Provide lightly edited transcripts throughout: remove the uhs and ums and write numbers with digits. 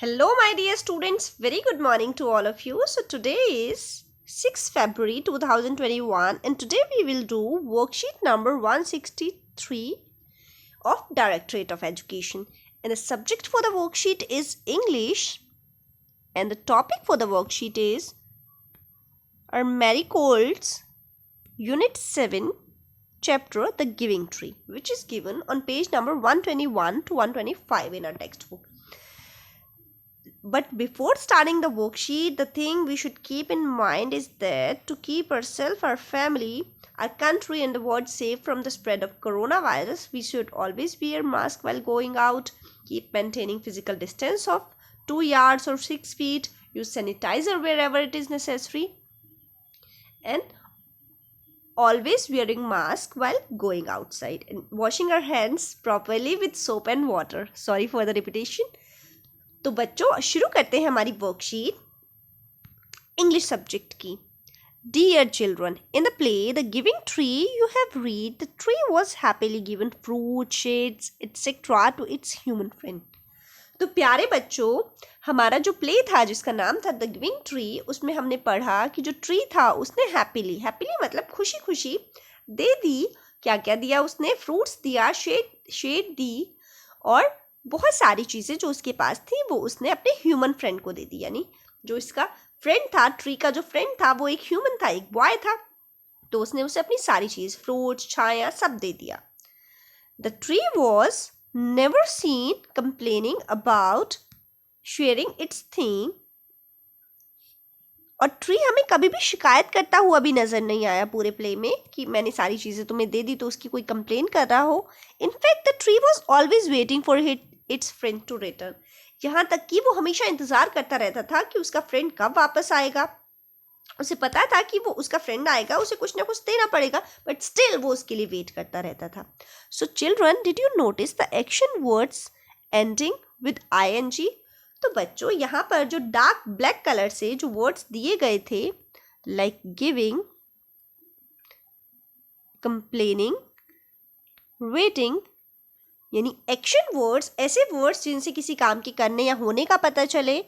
Hello, my dear students. Very good morning to all of you. So, today is 6 February 2021, and today we will do worksheet number 163 of Directorate of Education. And the subject for the worksheet is English, and the topic for the worksheet is our Marigold's Unit 7, Chapter The Giving Tree, which is given on page number 121 to 125 in our textbook. But before starting the worksheet, the thing we should keep in mind is that to keep ourselves, our family, our country and the world safe from the spread of coronavirus, we should always wear mask while going out, keep maintaining physical distance of 2 yards or 6 feet, use sanitizer wherever it is necessary, and always wearing mask while going outside and washing our hands properly with soap and water. Sorry for the repetition. तो बच्चों शुरू करते हैं हमारी worksheet English subject की. Dear children, in the play The Giving Tree, you have read the tree was happily given fruit, shades, etc. to its human friend. तो प्यारे बच्चों, हमारा जो प्ले था जिसका नाम था द गिविंग ट्री, उसमें हमने पढ़ा कि जो ट्री था उसने हैप्पीली मतलब खुशी खुशी दे दी. क्या क्या दिया उसने? फ्रूट्स दिया, शेड दी और बहुत सारी चीज़ें जो उसके पास थी वो उसने अपने ह्यूमन फ्रेंड को दे दी. यानी जो इसका फ्रेंड था, ट्री का जो फ्रेंड था वो एक ह्यूमन था, एक बॉय था, तो उसने उसे अपनी सारी चीज़, फ्रूट्स, छाया सब दे दिया. The tree was never seen complaining about sharing it's thing. और ट्री हमें कभी भी शिकायत करता हुआ भी नजर नहीं आया पूरे प्ले में कि मैंने सारी चीज़ें तुम्हें दे दी तो उसकी कोई कंप्लेन कर रहा हो. In fact the tree was always waiting for its friend to return. यहाँ तक कि वो हमेशा इंतजार करता रहता था कि उसका फ्रेंड कब वापस आएगा. उसे पता था कि वो उसका फ्रेंड आएगा, उसे कुछ ना कुछ देना पड़ेगा, बट स्टिल वो उसके लिए वेट करता रहता था. So children, did you notice the action words ending with ING? तो बच्चों यहाँ पर जो डार्क ब्लैक कलर से जो वर्ड्स दिए गए थे, लाइक गिविंग, कंप्लेनिंग, वेटिंग, यानी एक्शन वर्ड्स, ऐसे वर्ड्स जिनसे किसी काम के करने या होने का पता चले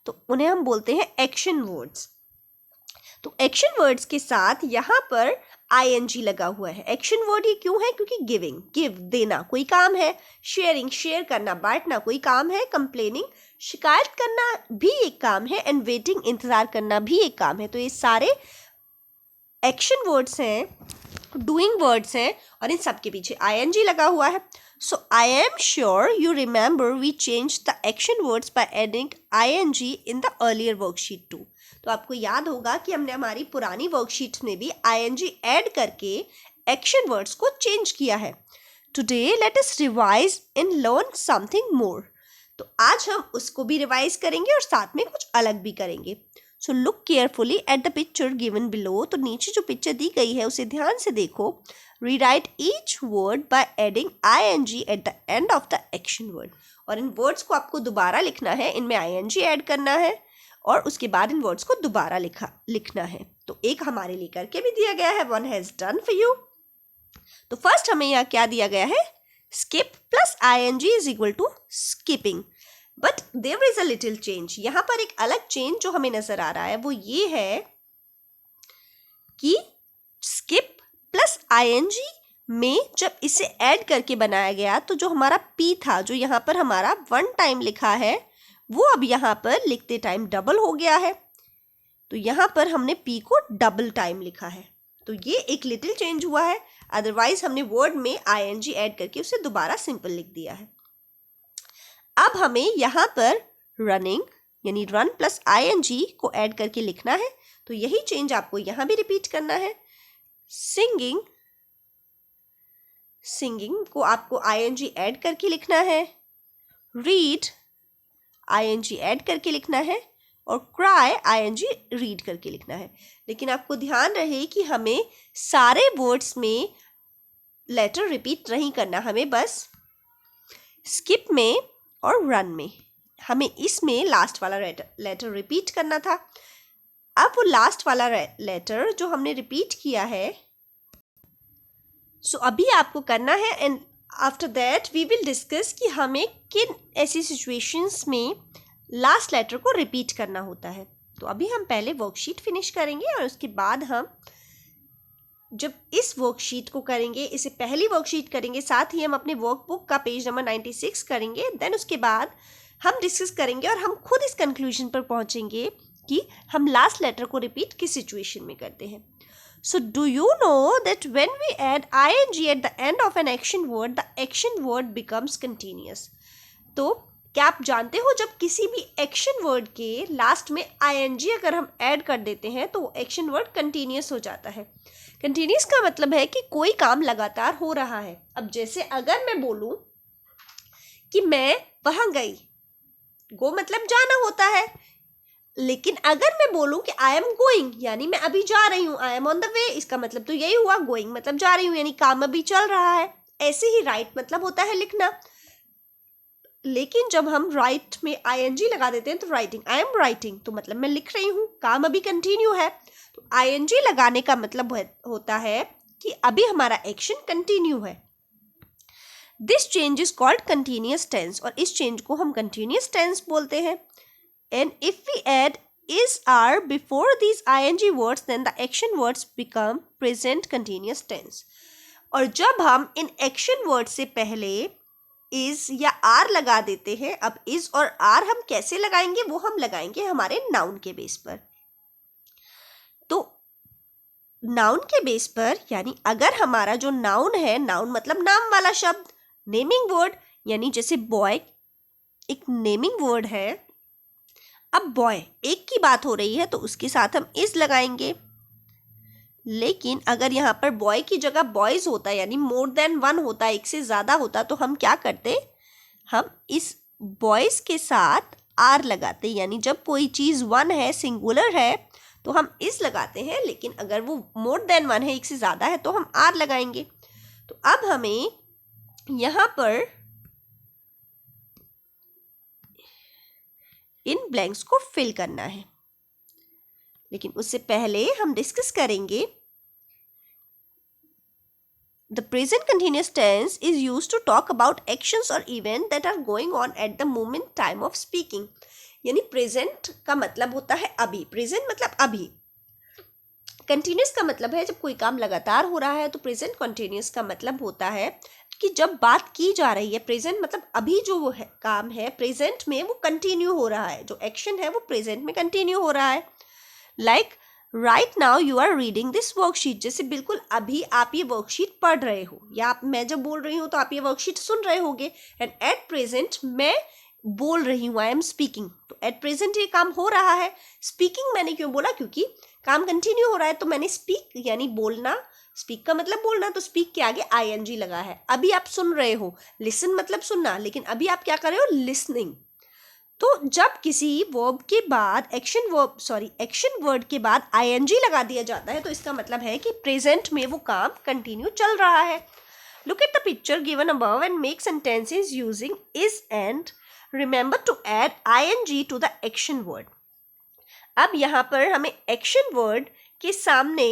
तो उन्हें हम बोलते हैं एक्शन वर्ड्स. तो एक्शन वर्ड्स के साथ यहाँ पर ING लगा हुआ है. एक्शन वर्ड ये क्यों है? क्योंकि गिविंग, गिव, देना, कोई काम है. शेयरिंग, शेयर करना, बांटना, कोई काम है. कंप्लेनिंग, शिकायत करना भी एक काम है. एंड वेटिंग, इंतजार करना भी एक काम है. तो ये सारे एक्शन वर्ड्स हैं, डूइंग वर्ड्स हैं और इन सब के पीछे ING लगा हुआ है. So I am sure you remember we changed the action words by adding ING in the earlier worksheet too. तो आपको याद होगा कि हमने हमारी पुरानी वर्कशीट में भी ING ऐड करके एक्शन वर्ड्स को चेंज किया है. Today let us revise and learn something more. तो आज हम उसको भी रिवाइज करेंगे और साथ में कुछ अलग भी करेंगे. So look carefully at the picture given below. तो नीचे जो पिक्चर दी गई है उसे ध्यान से देखो. Rewrite each word by adding ING at the end of the action word. और इन वर्ड्स को आपको दोबारा लिखना है, इनमें ING ऐड करना है और उसके बाद इन वर्ड्स को दोबारा लिखना है. तो एक हमारे लिए करके भी दिया गया है, one has done for you. तो फर्स्ट हमें यहाँ क्या दिया गया है? skip plus ING is equal to skipping. But there is a little change. यहाँ पर एक अलग चेंज जो हमें नजर आ रहा है वो ये है कि skip प्लस ING में जब इसे ऐड करके बनाया गया तो जो हमारा P था, जो यहाँ पर हमारा 1 टाइम लिखा है, वो अब यहाँ पर लिखते टाइम डबल हो गया है. तो यहाँ पर हमने P को डबल टाइम लिखा है. तो ये एक लिटिल चेंज हुआ है. अदरवाइज हमने वर्ड में ING ऐड करके उसे दोबारा सिंपल लिख दिया है. अब हमें यहाँ पर रनिंग यानी रन प्लस ING को ऐड करके लिखना है. तो यही चेंज आपको यहाँ भी रिपीट करना है. सिंगिंग को आपको ING ऐड करके लिखना है. रीड ING ऐड करके लिखना है और क्राई ING रीड करके लिखना है. लेकिन आपको ध्यान रहे कि हमें सारे वर्ड्स में लेटर रिपीट नहीं करना. हमें बस स्किप में और रन में हमें इसमें लास्ट वाला लेटर रिपीट करना था. अब वो लास्ट वाला लेटर जो हमने रिपीट किया है, सो अभी आपको करना है. And after that we will discuss कि हमें किन ऐसी सिचुएशंस में लास्ट लेटर को रिपीट करना होता है। तो अभी हम पहले वर्कशीट फिनिश करेंगे और उसके बाद हम जब इस वर्कशीट को करेंगे, इसे पहली वर्कशीट करेंगे, साथ ही हम अपने वर्कबुक का पेज नंबर 96 करेंगे। देन उसके बाद हम डिस्कस करेंगे और हम खुद इस कंक्लूजन पर पहुंचेंगे कि हम लास्ट लेटर को रिपीट किस सिचुएशन में करते हैं। So do you know that when we add ing at the end of an action word, the action word becomes continuous? तो क्या आप जानते हो जब किसी भी एक्शन वर्ड के लास्ट में ing अगर हम ऐड कर देते हैं तो एक्शन वर्ड कंटिन्यूस हो जाता है। कंटिन्यूस का मतलब है कि कोई काम लगातार हो रहा है। अब जैसे अगर मैं बोलूं कि मैं वहां गई, गो मतलब जाना होता है, लेकिन अगर मैं बोलूं कि आई एम गोइंग यानी मैं अभी जा रही हूं, I am on the way, इसका मतलब तो यही हुआ, गोइंग मतलब जा रही हूं यानी काम अभी चल रहा है। ऐसे ही राइट मतलब होता है लिखना, लेकिन जब हम राइट में आईएनजी लगा देते हैं तो राइटिंग, आई एम राइटिंग तो मतलब मैं लिख रही हूं, काम अभी कंटिन्यू है। तो आईएनजी लगाने का मतलब होता है कि अभी हमारा एक्शन कंटिन्यू है। This change is called continuous tense, और इस चेंज को हम कंटिन्यूअस टेंस बोलते हैं। And if we add is are before these ing words, then the action words become present continuous tense. और जब हम इन action words से पहले is या are लगा देते हैं, अब is और are हम कैसे लगाएंगे, वो हम लगाएंगे हमारे noun के बेस पर। तो noun के बेस पर यानी अगर हमारा जो noun है, noun मतलब नाम वाला शब्द, naming word यानी जैसे boy एक naming word है, अब बॉय एक की बात हो रही है तो उसके साथ हम इज लगाएंगे। लेकिन अगर यहाँ पर बॉय की जगह बॉयज होता है यानी मोर देन वन होता, एक से ज़्यादा होता, तो हम क्या करते, हम इस बॉयज के साथ आर लगाते, यानी जब कोई चीज़ वन है, सिंगुलर है, तो हम इज लगाते हैं, लेकिन अगर वो मोर देन वन है, एक से ज़्यादा है, तो हम आर लगाएंगे। तो अब हमें यहाँ पर इन ब्लैंक्स को फिल करना है, लेकिन उससे पहले हम डिस्कस करेंगे the present continuous tense is used to talk about actions और event that are going on at the moment time of speaking. यानी प्रेजेंट का मतलब होता है अभी, प्रेजेंट मतलब अभी, कंटिन्यूअस का मतलब है जब कोई काम लगातार हो रहा है, तो प्रेजेंट कंटिन्यूअस का मतलब होता है कि जब बात की जा रही है, प्रेजेंट मतलब अभी जो वो है काम है प्रेजेंट में वो कंटिन्यू हो रहा है, जो एक्शन है वो प्रेजेंट में कंटिन्यू हो रहा है। Like right now you are reading this worksheet, जैसे बिल्कुल अभी आप ये वर्कशीट पढ़ रहे हो, या आप, मैं जब बोल रही हूँ तो आप ये वर्कशीट सुन रहे होगे। एंड एट प्रेजेंट मैं बोल रही हूँ, आई एम स्पीकिंग, तो एट प्रेजेंट ये काम हो रहा है। स्पीकिंग मैंने क्यों बोला, क्योंकि काम कंटिन्यू हो रहा है, तो मैंने स्पीक यानी बोलना, स्पीक का मतलब बोलना, तो स्पीक के आगे आईएनजी लगा है। अभी आप सुन रहे हो, लिसन मतलब सुनना, लेकिन अभी आप क्या कर रहे हो, लिसनिंग। तो जब किसी वर्ब के बाद एक्शन वर्ड के बाद आईएनजी लगा दिया जाता है, तो इसका मतलब है कि प्रेजेंट में वो काम कंटिन्यू चल रहा है। Look at the picture given above and make sentences using is and remember to add ING to the action word. अब यहाँ पर हमें एक्शन वर्ड के सामने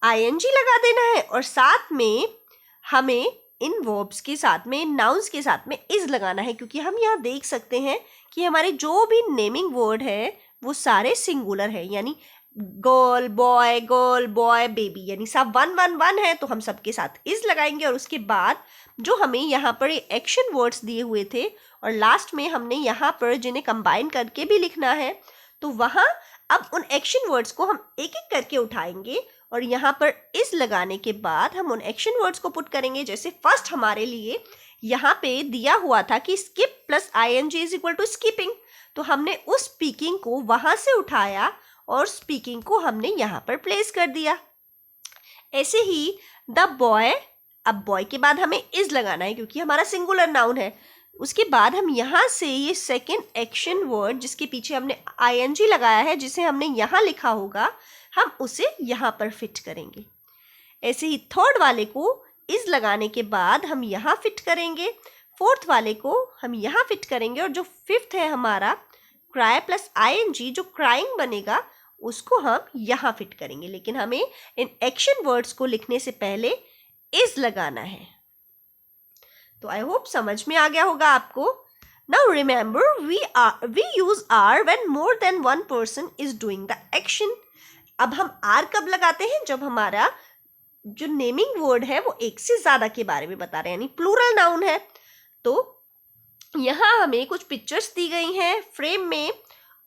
आईएनजी लगा देना है और साथ में हमें इन वर्ब्स के साथ में, इन नाउन्स के साथ में इज लगाना है, क्योंकि हम यहाँ देख सकते हैं कि हमारे जो भी नेमिंग वर्ड है वो सारे सिंगुलर है, यानी गर्ल बॉय बेबी, यानी सब 1 1 1 है, तो हम सबके साथ इज लगाएंगे। और उसके बाद जो हमें यहाँ पर एक्शन वर्ड्स दिए हुए थे और लास्ट में हमने यहाँ पर जिन्हें कंबाइन करके भी लिखना है, तो वहाँ अब उन एक्शन वर्ड्स को हम एक एक करके उठाएंगे और यहाँ पर इस लगाने के बाद हम उन एक्शन वर्ड्स को पुट करेंगे। जैसे फर्स्ट हमारे लिए यहाँ पे दिया हुआ था कि skip plus ING is equal to skipping, तो हमने उस स्पीकिंग को वहाँ से उठाया और स्पीकिंग को हमने यहाँ पर प्लेस कर दिया। ऐसे ही द बॉय, अब बॉय के बाद हमें इज लगाना है क्योंकि हमारा सिंगुलर नाउन है। उसके बाद हम यहाँ से ये सेकेंड एक्शन वर्ड जिसके पीछे हमने आईएनजी लगाया है, जिसे हमने यहाँ लिखा होगा, हम उसे यहाँ पर फिट करेंगे। ऐसे ही थर्ड वाले को इज लगाने के बाद हम यहाँ फिट करेंगे, फोर्थ वाले को हम यहाँ फिट करेंगे, और जो फिफ्थ है हमारा क्राई प्लस आईएनजी, जो क्राइंग बनेगा, उसको हम यहाँ फिट करेंगे। लेकिन हमें इन एक्शन वर्ड्स को लिखने से पहले इज लगाना है। तो आई होप समझ में आ गया होगा आपको। Now remember, we use are when more than one person is doing the action. अब हम are कब लगाते हैं? जब हमारा जो नेमिंग वर्ड है वो एक से ज्यादा के बारे में बता रहे हैं, यानी प्लूरल नाउन है। तो यहाँ हमें कुछ पिक्चर्स दी गई हैं फ्रेम में,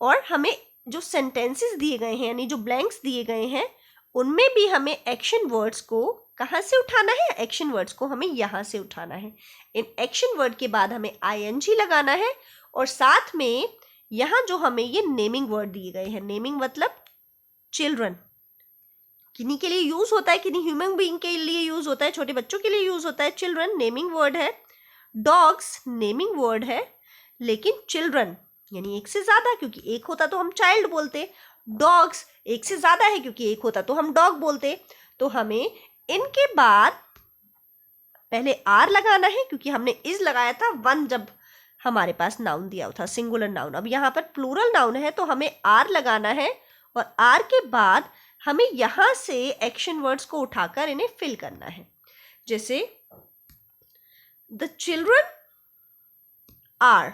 और हमें जो सेंटेंसेस दिए गए हैं यानी जो ब्लैंक्स दिए गए हैं उनमें भी हमें एक्शन वर्ड्स को कहाँ से उठाना है? एक्शन वर्ड्स को हमें यहाँ से उठाना है। इन एक्शन वर्ड के बाद हमें ing लगाना है, और साथ में यहाँ जो हमें ये नेमिंग वर्ड दिए गए हैं, नेमिंग मतलब चिल्ड्रन, किन्हीं के लिए यूज होता है, किन्हीं ह्यूमन बीइंग के लिए यूज होता है, छोटे बच्चों के लिए यूज होता है। चिल्ड्रन नेमिंग वर्ड है, डॉग्स नेमिंग वर्ड है, लेकिन चिल्ड्रन यानी एक से ज्यादा, क्योंकि एक होता तो हम चाइल्ड बोलते, डॉग्स एक से ज्यादा है क्योंकि एक होता तो हम डॉग बोलते। तो हमें इनके बाद पहले आर लगाना है, क्योंकि हमने इज लगाया था वन जब हमारे पास नाउन दिया था, सिंगुलर नाउन। अब यहाँ पर प्लूरल नाउन है तो हमें आर लगाना है, और आर के बाद हमें यहाँ से एक्शन वर्ड्स को उठाकर इन्हें फिल करना है। जैसे the children are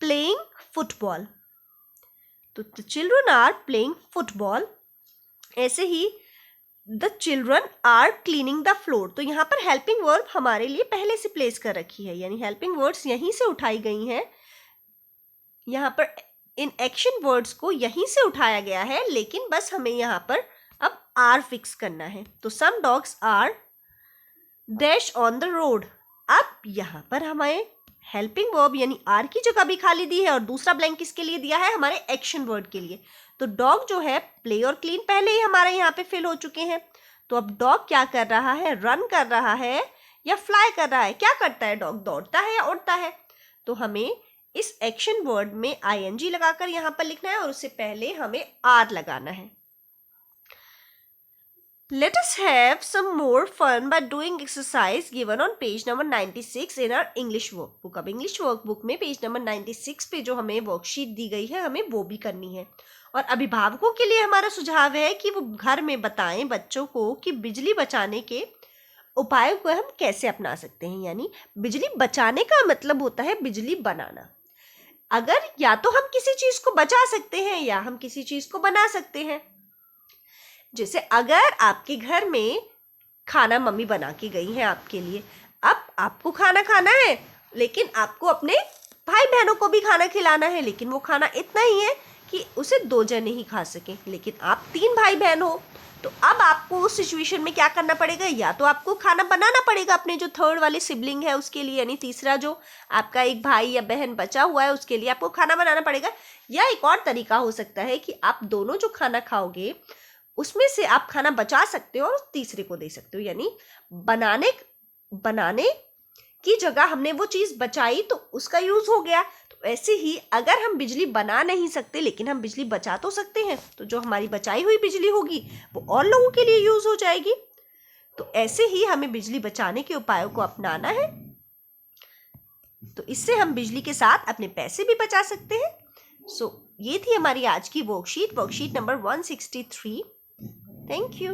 playing football, तो the children are playing football. ऐसे ही the children are cleaning the floor, तो यहाँ पर हेल्पिंग वर्ब हमारे लिए पहले से प्लेस कर रखी है, यानी हेल्पिंग वर्ड्स यहीं से उठाई गई हैं। यहाँ पर इन एक्शन वर्ड्स को यहीं से उठाया गया है, लेकिन बस हमें यहाँ पर अब आर फिक्स करना है। तो some dogs are dash on the road. अब यहाँ पर हमें हेल्पिंग वर्ब यानी आर की जगह भी खाली दी है, और दूसरा ब्लैंक किसके लिए दिया है? हमारे एक्शन वर्ड के लिए। तो डॉग जो है प्ले और क्लीन पहले ही हमारे यहाँ पे फिल हो चुके हैं। तो अब डॉग क्या कर रहा है? रन कर रहा है या फ्लाई कर रहा है? क्या करता है डॉग? दौड़ता है या उड़ता है? तो हमें इस एक्शन वर्ड में ing लगाकर यहाँ पर लिखना है, और उससे पहले हमें आर लगाना है। Let us have some more fun by doing exercise given on page number 96 in our English workbook. अब English workbook में पेज नंबर 96 पे जो हमें वर्कशीट दी गई है हमें वो भी करनी है। और अभिभावकों के लिए हमारा सुझाव है कि वो घर में बताएं बच्चों को कि बिजली बचाने के उपायों को हम कैसे अपना सकते हैं। यानी बिजली बचाने का मतलब होता है बिजली बनाना। अगर या तो हम किसी चीज को बचा सकते हैं या हम किसी चीज को बना सकते हैं। जैसे अगर आपके घर में खाना मम्मी बना के गई है आपके लिए, अब आपको खाना खाना है, लेकिन आपको अपने भाई बहनों को भी खाना खिलाना है, लेकिन वो खाना इतना ही है कि उसे 2 जने ही खा सकें, लेकिन आप 3 भाई बहन हो। तो अब आपको उस सिचुएशन में क्या करना पड़ेगा? या तो आपको खाना बनाना पड़ेगा अपने जो थर्ड वाले सिबलिंग है उसके लिए, यानी तीसरा जो आपका एक भाई या बहन बचा हुआ है उसके लिए आपको खाना बनाना पड़ेगा। या एक और तरीका हो सकता है कि आप दोनों जो खाना खाओगे उसमें से आप खाना बचा सकते हो और तीसरे को दे सकते हो। यानी बनाने की जगह हमने वो चीज बचाई तो उसका यूज हो गया। तो ऐसे ही अगर हम बिजली बना नहीं सकते लेकिन हम बिजली बचा तो सकते हैं, तो जो हमारी बचाई हुई बिजली होगी वो और लोगों के लिए यूज हो जाएगी। तो ऐसे ही हमें बिजली बचाने के उपायों को अपनाना है, तो इससे हम बिजली के साथ अपने पैसे भी बचा सकते हैं। सो ये थी हमारी आज की वर्कशीट नंबर 163। Thank you.